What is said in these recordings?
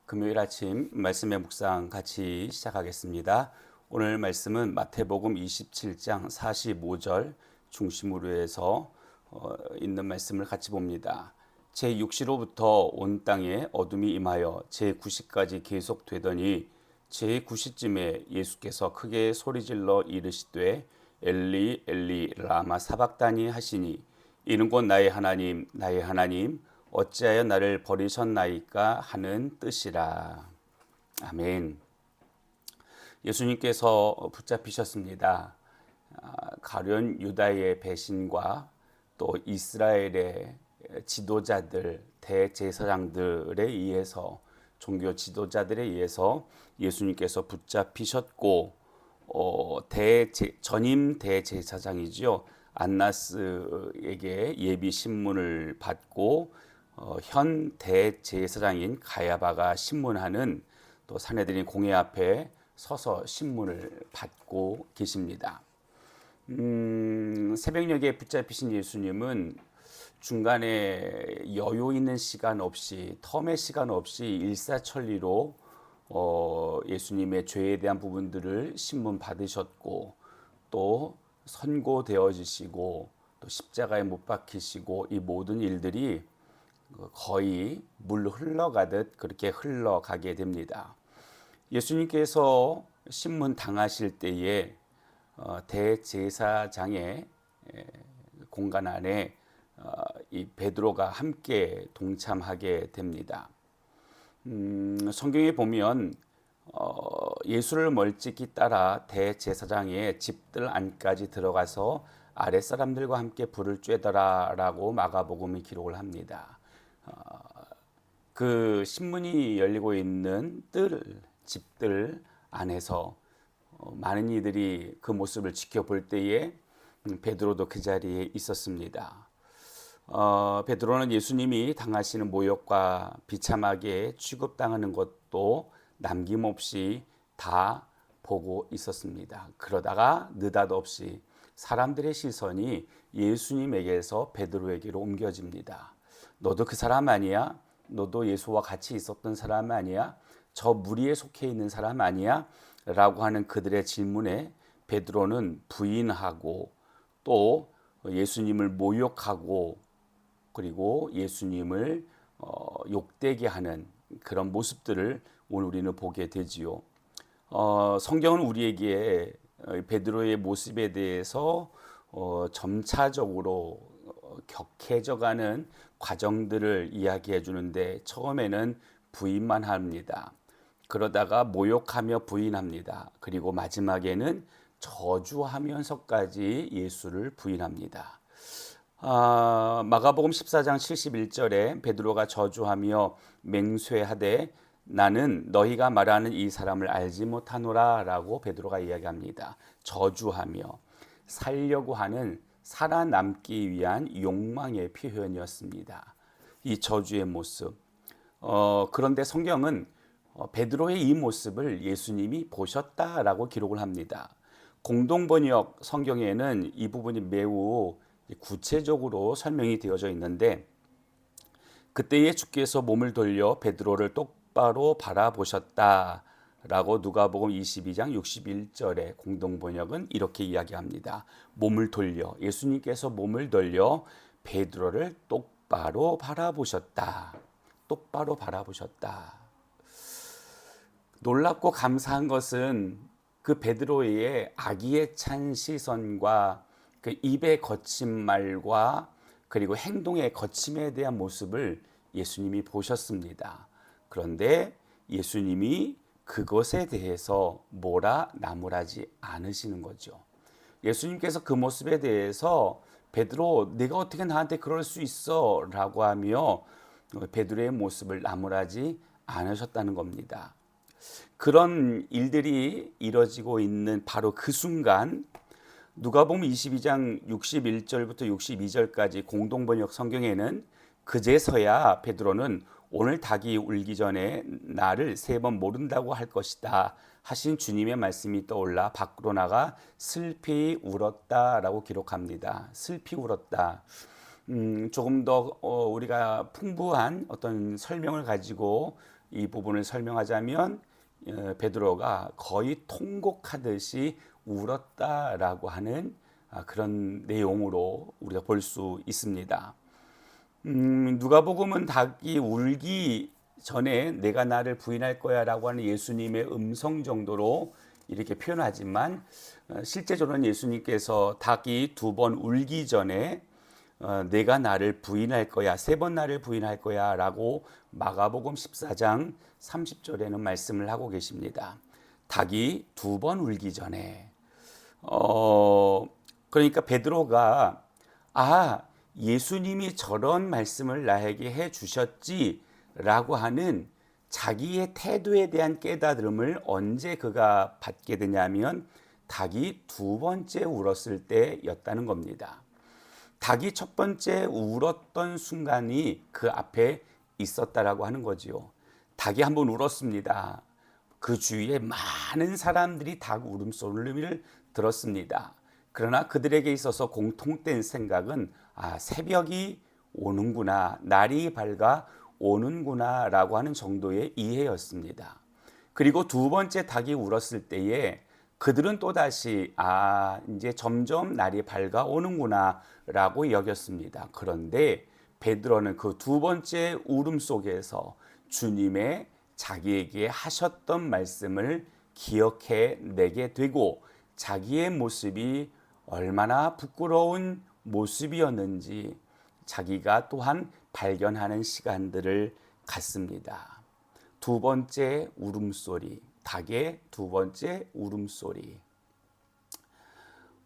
금요일 아침 말씀의 묵상 같이 시작하겠습니다. 오늘 말씀은 마태복음 27장 45절 중심으로 해서 있는 말씀을 같이 봅니다. 제6시로부터 온 땅에 어둠이 임하여 제9시까지 계속되더니 제9시쯤에 예수께서 크게 소리질러 이르시되 엘리 엘리 라마 사박다니 하시니 이는 곧 나의 하나님 나의 하나님 어찌하여 나를 버리셨나이까 하는 뜻이라. 아멘. 예수님께서 붙잡히셨습니다. 가룟 유다의 배신과 또 이스라엘의 지도자들, 대제사장들에 의해서 종교 지도자들에 의해서 예수님께서 붙잡히셨고 전임 대제사장이지요. 안나스에게 예비 신문을 받고 현 대제사장인 가야바가 신문하는 또 산헤드린 공회 앞에 서서 신문을 받고 계십니다. 새벽녘에 붙잡히신 예수님은 중간에 여유 있는 시간 없이 텀의 시간 없이 일사천리로 예수님의 죄에 대한 부분들을 신문 받으셨고 또 선고되어지시고 또 십자가에 못 박히시고 이 모든 일들이 거의 물로 흘러가듯 그렇게 흘러가게 됩니다. 예수님께서 신문 당하실 때에 대제사장의 공간 안에 이 베드로가 함께 동참하게 됩니다. 성경에 보면 예수를 멀찍이 따라 대제사장의 집들 안까지 들어가서 아랫사람들과 함께 불을 쬐더라라고 마가복음이 기록을 합니다. 그 신문이 열리고 있는 집들 안에서 많은 이들이 그 모습을 지켜볼 때에 베드로도 그 자리에 있었습니다. 베드로는 예수님이 당하시는 모욕과 비참하게 취급당하는 것도 남김없이 다 보고 있었습니다. 그러다가 느닷없이 사람들의 시선이 예수님에게서 베드로에게로 옮겨집니다. 너도 그 사람 아니야? 너도 예수와 같이 있었던 사람 아니야? 저 무리에 속해 있는 사람 아니야? 라고 하는 그들의 질문에 베드로는 부인하고 또 예수님을 모욕하고 그리고 예수님을 욕되게 하는 그런 모습들을 오늘 우리는 보게 되지요. 성경은 우리에게 베드로의 모습에 대해서 점차적으로 격해져가는 과정들을 이야기해 주는데 처음에는 부인만 합니다. 그러다가 모욕하며 부인합니다. 그리고 마지막에는 저주하면서까지 예수를 부인합니다. 마가복음 14장 71절에 베드로가 저주하며 맹세하되 나는 너희가 말하는 이 사람을 알지 못하노라 라고 베드로가 이야기합니다. 저주하며 살려고 하는 살아남기 위한 욕망의 표현이었습니다. 이 저주의 모습. 그런데 성경은 베드로의 이 모습을 예수님이 보셨다라고 기록을 합니다. 공동번역 성경에는 이 부분이 매우 구체적으로 설명이 되어져 있는데 그때에 주께서 몸을 돌려 베드로를 똑바로 바라보셨다라고 누가복음 22장 61절에 공동번역은 이렇게 이야기합니다. 몸을 돌려 예수님께서 몸을 돌려 베드로를 똑바로 바라보셨다. 똑바로 바라보셨다. 놀랍고 감사한 것은 그 베드로의 악의에 찬 시선과 그 입의 거친 말과 그리고 행동의 거침에 대한 모습을 예수님이 보셨습니다. 그런데 예수님이 그것에 대해서 뭐라 나무라지 않으시는 거죠. 예수님께서 그 모습에 대해서 베드로 네가 어떻게 나한테 그럴 수 있어 라고 하며 베드로의 모습을 나무라지 않으셨다는 겁니다. 그런 일들이 이뤄지고 있는 바로 그 순간 누가복음 22장 61절부터 62절까지 공동번역 성경에는 그제서야 베드로는 오늘 닭이 울기 전에 나를 3번 모른다고 할 것이다 하신 주님의 말씀이 떠올라 밖으로 나가 슬피 울었다라고 기록합니다. 슬피 울었다. 조금 더 우리가 풍부한 어떤 설명을 가지고 이 부분을 설명하자면 베드로가 거의 통곡하듯이 울었다라고 하는 그런 내용으로 우리가 볼 수 있습니다. 누가복음은 닭이 울기 전에 내가 나를 부인할 거야라고 하는 예수님의 음성 정도로 이렇게 표현하지만 실제적으로는 예수님께서 닭이 2번 울기 전에 내가 나를 부인할 거야, 3번 나를 부인할 거야 라고 마가복음 14장 30절에는 말씀을 하고 계십니다. 닭이 2번 울기 전에 그러니까 베드로가 예수님이 저런 말씀을 나에게 해 주셨지 라고 하는 자기의 태도에 대한 깨달음을 언제 그가 받게 되냐면 닭이 2번째 울었을 때였다는 겁니다. 닭이 첫 번째 울었던 순간이 그 앞에 있었다라고 하는 거지요. 닭이 한번 울었습니다. 그 주위에 많은 사람들이 닭 울음소리를 들었습니다. 그러나 그들에게 있어서 공통된 생각은 새벽이 오는구나, 날이 밝아 오는구나 라고 하는 정도의 이해였습니다. 그리고 2번째 닭이 울었을 때에 그들은 또다시 이제 점점 날이 밝아 오는구나 라고 여겼습니다. 그런데 베드로는 그 2번째 울음 속에서 주님의 자기에게 하셨던 말씀을 기억해 내게 되고 자기의 모습이 얼마나 부끄러운 모습이었는지 자기가 또한 발견하는 시간들을 갖습니다. 2번째 울음소리, 닭의 2번째 울음소리.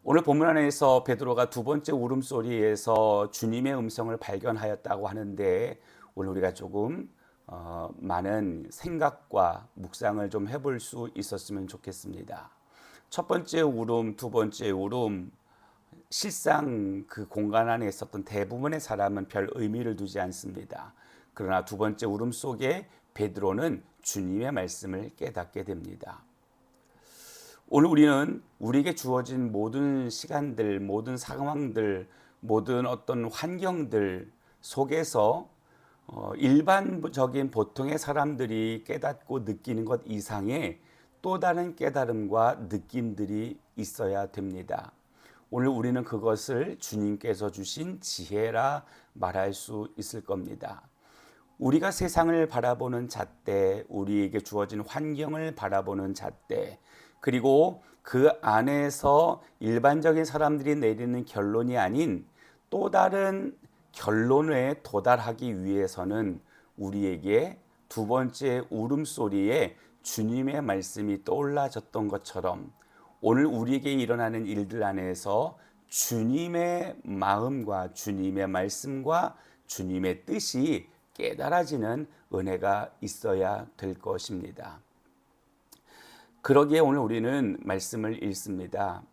오늘 본문 안에서 베드로가 2번째 울음소리에서 주님의 음성을 발견하였다고 하는데 오늘 우리가 조금 많은 생각과 묵상을 좀 해볼 수 있었으면 좋겠습니다. 첫 번째 울음, 2번째 울음, 실상 그 공간 안에 있었던 대부분의 사람은 별 의미를 두지 않습니다. 그러나 2번째 울음 속에 베드로는 주님의 말씀을 깨닫게 됩니다. 오늘 우리는 우리에게 주어진 모든 시간들, 모든 상황들, 모든 어떤 환경들 속에서 일반적인 보통의 사람들이 깨닫고 느끼는 것 이상의 또 다른 깨달음과 느낌들이 있어야 됩니다. 오늘 우리는 그것을 주님께서 주신 지혜라 말할 수 있을 겁니다. 우리가 세상을 바라보는 잣대, 우리에게 주어진 환경을 바라보는 잣대, 그리고 그 안에서 일반적인 사람들이 내리는 결론이 아닌 또 다른 결론에 도달하기 위해서는 우리에게 2번째 울음소리에 주님의 말씀이 떠올라졌던 것처럼 오늘 우리에게 일어나는 일들 안에서 주님의 마음과 주님의 말씀과 주님의 뜻이 깨달아지는 은혜가 있어야 될 것입니다. 그러기에 오늘 우리는 말씀을 읽습니다.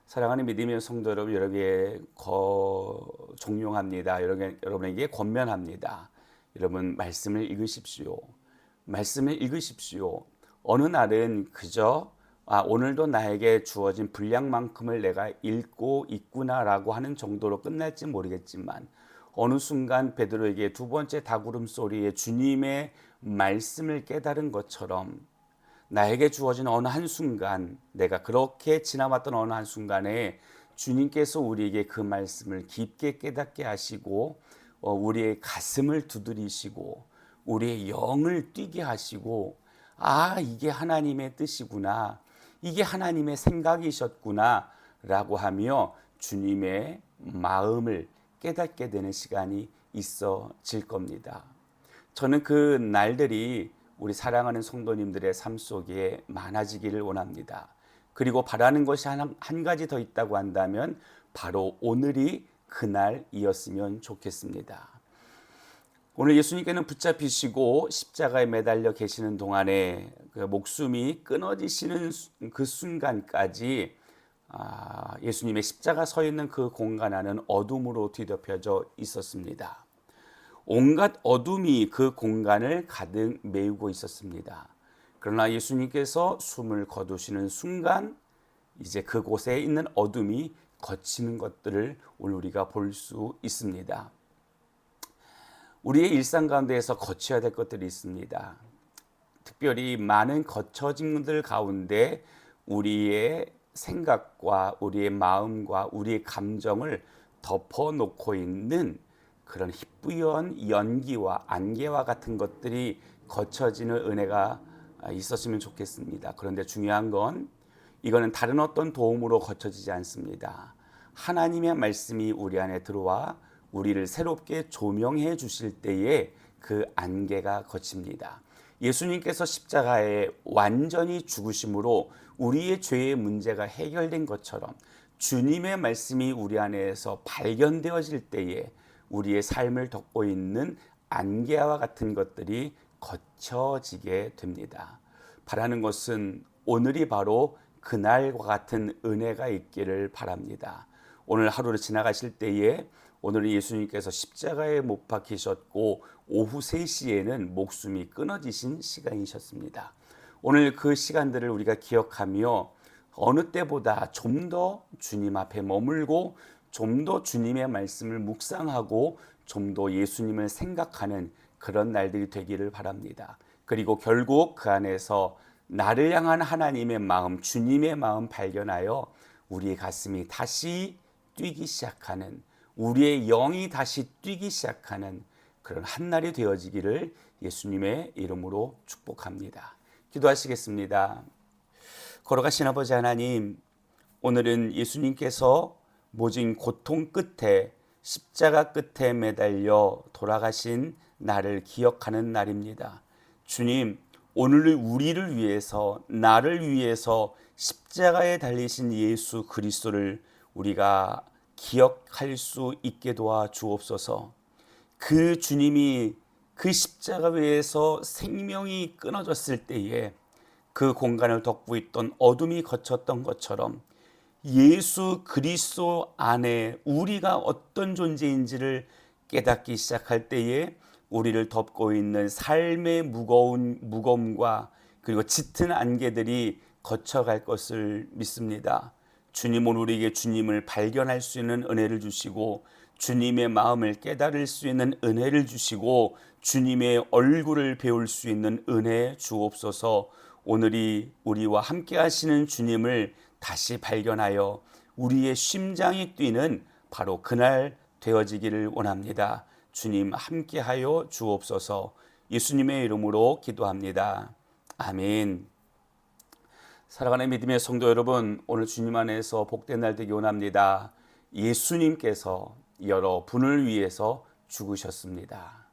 사랑하는 믿음의 성도 여러분, 여러분에게 종용합니다. 여러분에게 권면합니다. 여러분 말씀을 읽으십시오. 말씀을 읽으십시오. 어느 날은 그저 오늘도 나에게 주어진 분량만큼을 내가 읽고 있구나라고 하는 정도로 끝날지 모르겠지만 어느 순간 베드로에게 2번째 닭울음 소리에 주님의 말씀을 깨달은 것처럼 나에게 주어진 어느 한순간, 내가 그렇게 지나왔던 어느 한순간에 주님께서 우리에게 그 말씀을 깊게 깨닫게 하시고 우리의 가슴을 두드리시고 우리의 영을 뛰게 하시고 이게 하나님의 뜻이구나, 이게 하나님의 생각이셨구나 라고 하며 주님의 마음을 깨닫게 되는 시간이 있어질 겁니다. 저는 그 날들이 우리 사랑하는 성도님들의 삶 속에 많아지기를 원합니다. 그리고 바라는 것이 한 가지 더 있다고 한다면 바로 오늘이 그날이었으면 좋겠습니다. 오늘 예수님께는 붙잡히시고 십자가에 매달려 계시는 동안에 그 목숨이 끊어지시는 그 순간까지 예수님의 십자가 서 있는 그 공간 안은 어둠으로 뒤덮여져 있었습니다. 온갖 어둠이 그 공간을 가득 메우고 있었습니다. 그러나 예수님께서 숨을 거두시는 순간 이제 그곳에 있는 어둠이 걷히는 것들을 오늘 우리가 볼 수 있습니다. 우리의 일상 가운데에서 거쳐야 될 것들이 있습니다. 특별히 많은 거처짐들 가운데 우리의 생각과 우리의 마음과 우리의 감정을 덮어놓고 있는 그런 희뿌연 연기와 안개와 같은 것들이 거쳐지는 은혜가 있었으면 좋겠습니다. 그런데 중요한 건 이거는 다른 어떤 도움으로 거쳐지지 않습니다. 하나님의 말씀이 우리 안에 들어와 우리를 새롭게 조명해 주실 때에 그 안개가 거칩니다. 예수님께서 십자가에 완전히 죽으심으로 우리의 죄의 문제가 해결된 것처럼 주님의 말씀이 우리 안에서 발견되어질 때에 우리의 삶을 덮고 있는 안개와 같은 것들이 거쳐지게 됩니다. 바라는 것은 오늘이 바로 그날과 같은 은혜가 있기를 바랍니다. 오늘 하루를 지나가실 때에 오늘은 예수님께서 십자가에 못 박히셨고 오후 3시에는 목숨이 끊어지신 시간이셨습니다. 오늘 그 시간들을 우리가 기억하며 어느 때보다 좀 더 주님 앞에 머물고 좀 더 주님의 말씀을 묵상하고 좀 더 예수님을 생각하는 그런 날들이 되기를 바랍니다. 그리고 결국 그 안에서 나를 향한 하나님의 마음, 주님의 마음 발견하여 우리의 가슴이 다시 뛰기 시작하는, 우리의 영이 다시 뛰기 시작하는 그런 한날이 되어지기를 예수님의 이름으로 축복합니다. 기도하시겠습니다. 걸어가신 아버지 하나님, 오늘은 예수님께서 모진 고통 끝에 십자가 끝에 매달려 돌아가신 나를 기억하는 날입니다. 주님, 오늘 우리를 위해서, 나를 위해서 십자가에 달리신 예수 그리스도를 우리가 기억할 수 있게 도와 주옵소서. 그 주님이 그 십자가 위에서 생명이 끊어졌을 때에 그 공간을 덮고 있던 어둠이 거쳤던 것처럼 예수 그리스도 안에 우리가 어떤 존재인지를 깨닫기 시작할 때에 우리를 덮고 있는 삶의 무거움과 그리고 짙은 안개들이 거쳐갈 것을 믿습니다. 주님은 우리에게 주님을 발견할 수 있는 은혜를 주시고 주님의 마음을 깨달을 수 있는 은혜를 주시고 주님의 얼굴을 배울 수 있는 은혜 주옵소서. 오늘이 우리와 함께 하시는 주님을 다시 발견하여 우리의 심장이 뛰는 바로 그날 되어지기를 원합니다. 주님 함께하여 주옵소서. 예수님의 이름으로 기도합니다. 아멘. 사랑하는 믿음의 성도 여러분, 오늘 주님 안에서 복된 날 되기 원합니다. 예수님께서 여러분을 위해서 죽으셨습니다.